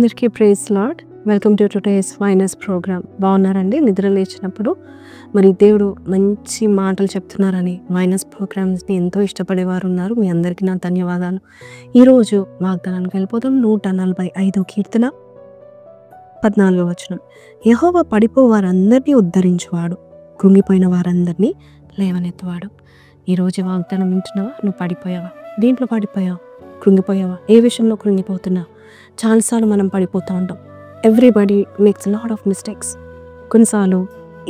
అందరికీ praise lord. Welcome to today's finest programme. బాగున్నారండి? నిద్ర లేచినప్పుడు మరి దేవుడు మంచి మాటలు చెప్తున్నారని వైనస్ ప్రోగ్రామ్స్ని ఎంతో ఇష్టపడేవారు ఉన్నారు. మీ అందరికీ నా ధన్యవాదాలు. ఈరోజు వాగ్దానానికి వెళ్ళిపోతాం. 145 కీర్తన 14వ వచనం. యెహోవా పడిపో వారందరినీ ఉద్ధరించువాడు, కృంగిపోయిన వారందరినీ లేవనెత్తువాడు. ఈరోజు వాగ్దానం వింటున్నావా? నువ్వు పడిపోయావా? దీంట్లో పడిపోయావా? కృంగిపోయావా? ఏ విషయంలో కృంగిపోతున్నావు? చాలాసార్లు మనం పడిపోతూ ఉంటాం. Everybody makes lot of mistakes. కొన్నిసార్లు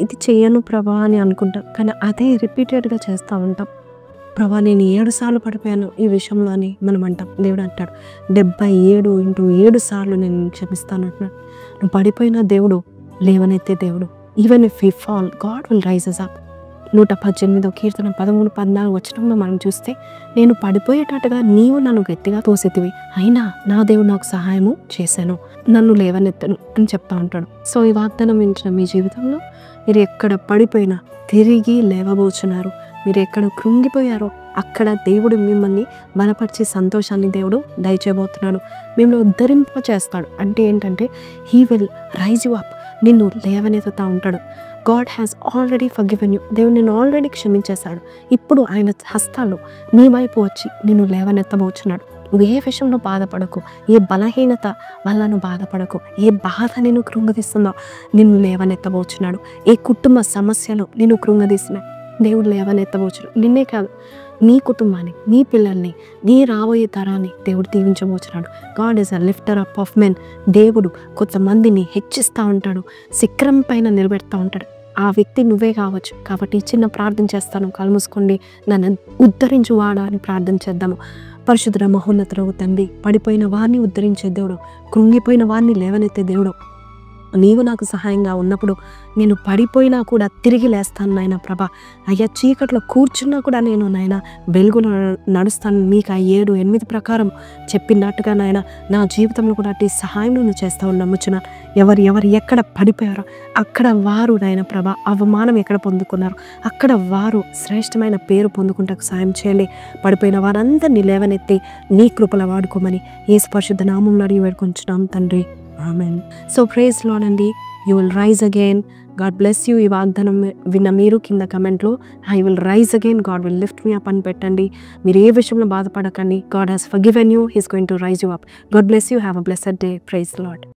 ఇది చెయ్యను ప్రభా అని అనుకుంటాం, కానీ అదే రిపీటెడ్గా చేస్తూ ఉంటాం. ప్రభా నేను 7 సార్లు పడిపోయాను ఈ విషయంలో అని మనం అంటాం. దేవుడు అంటాడు 77 × 7 సార్లు నేను క్షమిస్తాను అంటున్నాడు. నువ్వు పడిపోయిన దేవుడు లేవనెత్తే దేవుడు. Even if we fall, God will rises up. 118వ కీర్తన 13-14 వచనంలో మనం చూస్తే, నేను పడిపోయేటట్టుగా నీవు నన్ను గట్టిగా తోసెతివి, అయినా నా దేవుడు నాకు సహాయము చేశాను, నన్ను లేవనెత్తను అని చెప్తా ఉంటాడు. సో ఈ వాగ్దానం వింటున్న మీ జీవితంలో మీరు ఎక్కడ పడిపోయినా తిరిగి లేవబోచున్నారు. మీరు ఎక్కడ కృంగిపోయారో అక్కడ దేవుడు మిమ్మల్ని బలపరిచి సంతోషాన్ని దేవుడు దయచేయబోతున్నాడు. మిమ్మల్ని ఉద్ధరింప చేస్తాడు. అంటే ఏంటంటే he will raise you up. నిన్ను లేవనెత్తుతూ ఉంటాడు. God has already forgiven you. దేవుడు నిన్ను ఆల్రెడీ క్షమించేశాడు. ఇప్పుడు ఆయన హస్తాలు నీ వైపు వచ్చి నిన్ను లేవనెత్తబోచున్నాడు. నువ్వు ఏ విషయంలో బాధపడకు, ఏ బలహీనత వల్ల నువ్వు బాధపడకు, ఏ బాధ నిన్ను కృంగదీస్తుందో నిన్ను లేవనెత్తబోచున్నాడు. ఏ కుటుంబ సమస్యలు నిన్ను కృంగదీస్తున్నాయి, దేవుడు లేవనెత్తబోచున్నాడు. నిన్నే కాదు, నీ కుటుంబాన్ని, నీ పిల్లల్ని, నీ రాబోయే తరాన్ని దేవుడు దీవించబోచున్నాడు. God is a lifter up of men. దేవుడు కొంతమందిని హెచ్చిస్తూ ఉంటాడు, శిఖరం పైన నిలబెడతా ఉంటాడు. ఆ వ్యక్తి నువ్వే కావచ్చు. కాబట్టి చిన్న ప్రార్థన చేస్తాను. కళ్ళు మూసుకోండి. నన్ను ఉద్ధరించువాడా అని ప్రార్థన చేద్దాము. పరిశుద్ధ మహోన్నతుడవు తండ్రి, పడిపోయిన వారిని ఉద్ధరించే దేవుడు, కృంగిపోయిన వారిని లేవనెత్తే దేవుడు, నీవు నాకు సహాయంగా ఉన్నప్పుడు నేను పడిపోయినా కూడా తిరిగి లేస్తాను నాయన ప్రభా. అయ్యా చీకట్లో కూర్చున్నా కూడా నేను నాయన వెలుగులో నడుస్తాను. మీకు ఆ 7-8 ప్రకారం చెప్పినట్టుగా నాయన నా జీవితంలో కూడా అట్టి సహాయం నువ్వు చేస్తావు నమ్ముచున్నాను. ఎవరు ఎక్కడ పడిపోయారో అక్కడ వారు నాయన ప్రభా అవమానం ఎక్కడ పొందుకున్నారు అక్కడ వారు శ్రేష్టమైన పేరు పొందుకుంటకు సాయం చేయండి. పడిపోయిన వారందరినీ లేవనెత్తి నీ కృపల వాడుకోమని యేసు పరిశుద్ధ నామములో అడిగి వేడుకొంచున్నాం తండ్రి. ఆమెన్. సో ప్రైజ్ లార్డ్ అండి. You will rise again. God bless you. ఈ వాగ్దానం విన్న మీరు కింద కమెంట్లో I will rise again, God will lift me up అని పెట్టండి. మీరు ఏ విషయంలో బాధపడకండి. God has forgiven you. He is going to rise you up. God bless you. Have a blessed day. Praise lord.